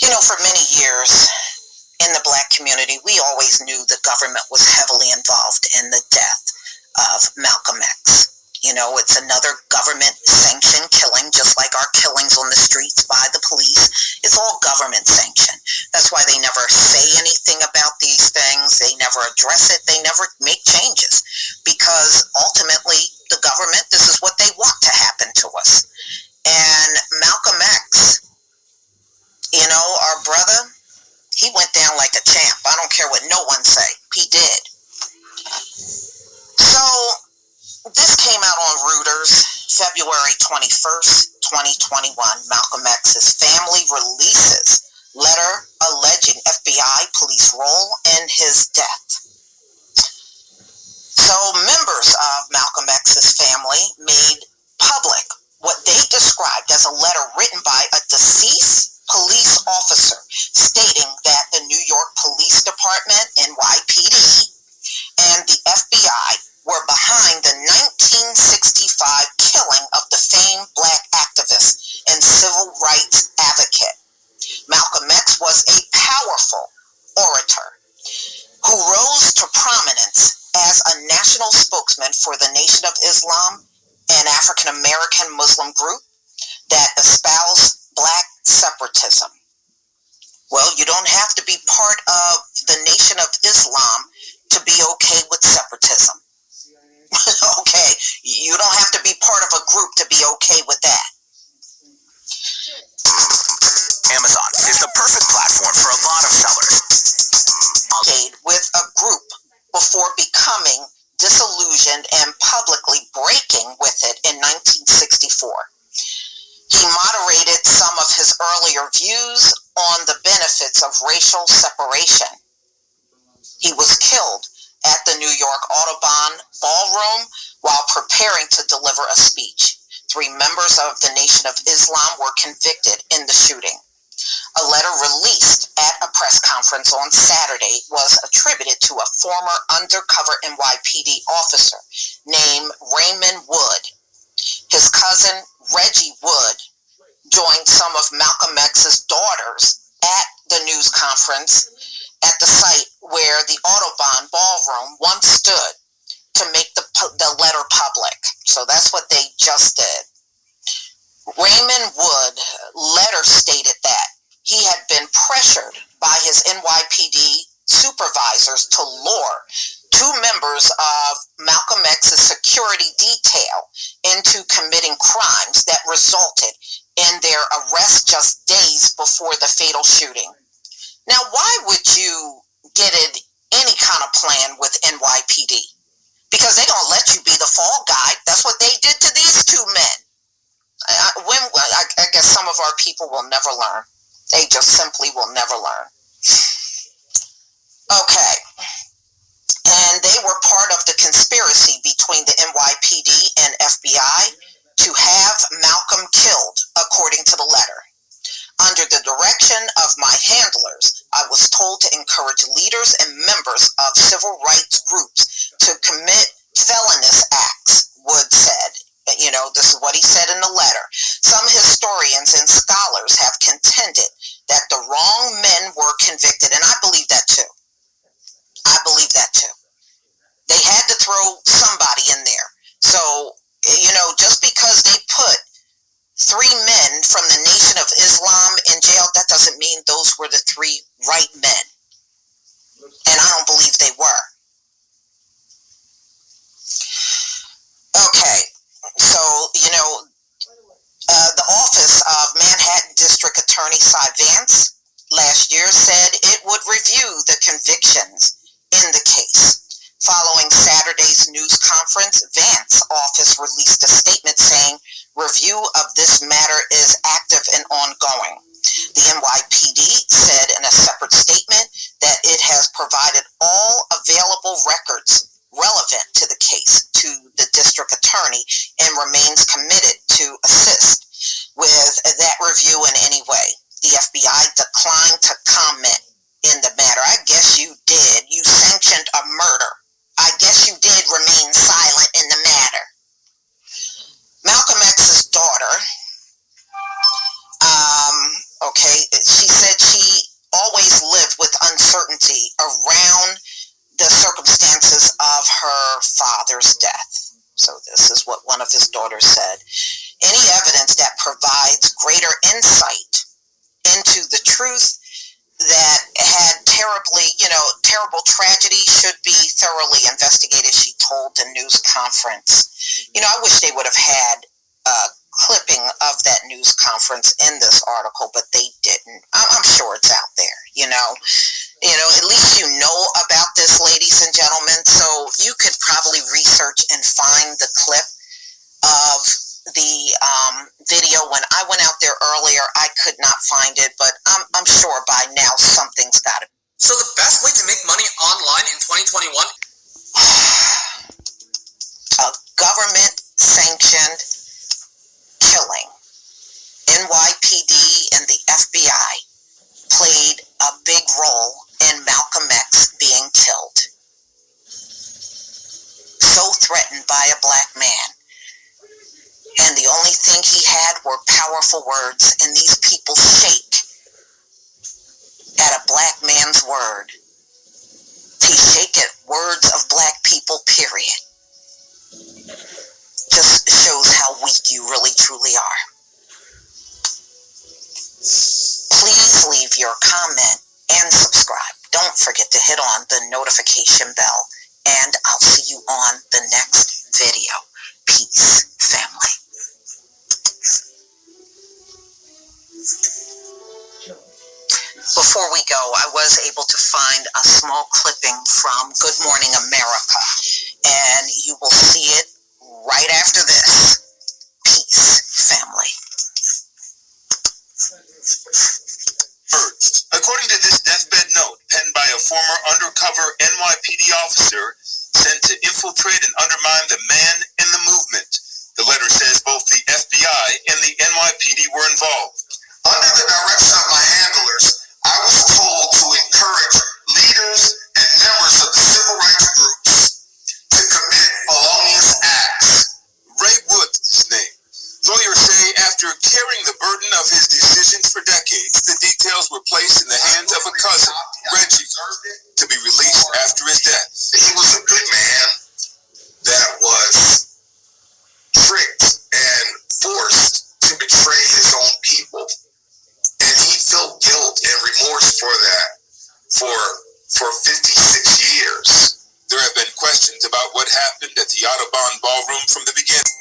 For many years in the Black community, we always knew the government was heavily involved in the death of Malcolm X. It's another government-sanctioned killing, just like our killings on the streets by the police. It's all government-sanctioned. That's why they never say anything about these things. They never address it. They never make changes, because ultimately, the government, this is what they want to happen to us. And Malcolm X, our brother, he went down like a champ. I don't care what no one say. He did. So, this came out on Reuters, February 21st, 2021. Malcolm X's family releases letter alleging FBI police role in his death. So, members of Malcolm X's family made public what they described as a letter written by a deceased police officer stating that the New York Police Department, NYPD, and the FBI were behind the 1965 killing of the famed Black activist and civil rights advocate. Malcolm X was a powerful orator who rose to prominence as a national spokesman for the Nation of Islam, an African American Muslim group that espoused Black separatism. Well, you don't have to be part of the Nation of Islam to be okay with separatism. Okay, you don't have to be part of a group to be okay with that. Amazon is the perfect platform for a lot of sellers. With a group before becoming disillusioned and publicly breaking with it in 1964. He moderated some of his earlier views on the benefits of racial separation. He was killed at the New York Audubon Ballroom while preparing to deliver a speech. 3 members of the Nation of Islam were convicted in the shooting. A letter released at a press conference on Saturday was attributed to a former undercover NYPD officer named Raymond Wood. His cousin, Reggie Wood, joined some of Malcolm X's daughters at the news conference at the site where the Audubon Ballroom once stood to make the letter public. So that's what they just did. Raymond Wood letter stated that he had been pressured by his NYPD supervisors to lure 2 members of Malcolm X's security detail into committing crimes that resulted in their arrest just days before the fatal shooting. Now, why would you get any kind of plan with NYPD? Because they don't let you be the fall guy. That's what they did to these 2 men. I guess some of our people will never learn. They just simply will never learn. Okay. And they were part of the conspiracy between the NYPD and FBI to have Malcolm killed, according to the letter. Under the direction of my handlers, I was told to encourage leaders and members of civil rights groups to commit felonious acts, Wood said. This is what he said in the letter. Some historians and scholars have contended that the wrong men were convicted, and I believe that too. I believe that too. They had to throw somebody in there. So, just because they put 3 men from the Nation of Islam in jail, that doesn't mean those were the 3 right men. And I don't believe they were. Okay, so, the office of Manhattan District Attorney Cy Vance last year said it would review the convictions in the case. Following Saturday's news conference, Vance's office released a statement saying review of this matter is active and ongoing. The NYPD said in a separate statement that it has provided all available records relevant to the case to the district attorney and remains committed to assist with that review in any way. The FBI declined to comment in the matter. I guess you did. You sanctioned a murder. I guess you did remain silent in the matter. Malcolm X's daughter, horrible tragedy should be thoroughly investigated, she told the news conference. You know, I wish they would have had a clipping of that news conference in this article, but they didn't. I'm sure it's out there, you know. At least you know about this, ladies and gentlemen, so you could probably research and find the clip of the video. When I went out there earlier, I could not find it, but I'm sure by now something's got to be. So the best way to make money online in 2021? A government-sanctioned killing. NYPD and the FBI played a big role in Malcolm X being killed. So threatened by a black man. And the only thing he had were powerful words, and these people shake at a black man's word. They shake at words of black people, period. Just shows how weak you really, truly are. Please leave your comment and subscribe. Don't forget to hit on the notification bell, and I'll see you on the next video. Peace, family. Before we go, I was able to find a small clipping from Good Morning America, and you will see it right after this. Peace, family. Urged. According to this deathbed note penned by a former undercover NYPD officer sent to infiltrate and undermine the man in the movement, the letter says both the FBI and the NYPD were involved. Under the direction of my handlers, I was told to encourage leaders and members of the civil rights groups to commit felonious acts. Ray Wood is his name. Lawyers say after carrying the burden of his decisions for decades, the details were placed in the hands of a cousin, Reggie, to be released after his death. He was a good man that was tricked and forced to betray his own people. And he felt guilt and remorse for that for 56 years. There have been questions about what happened at the Audubon Ballroom from the beginning.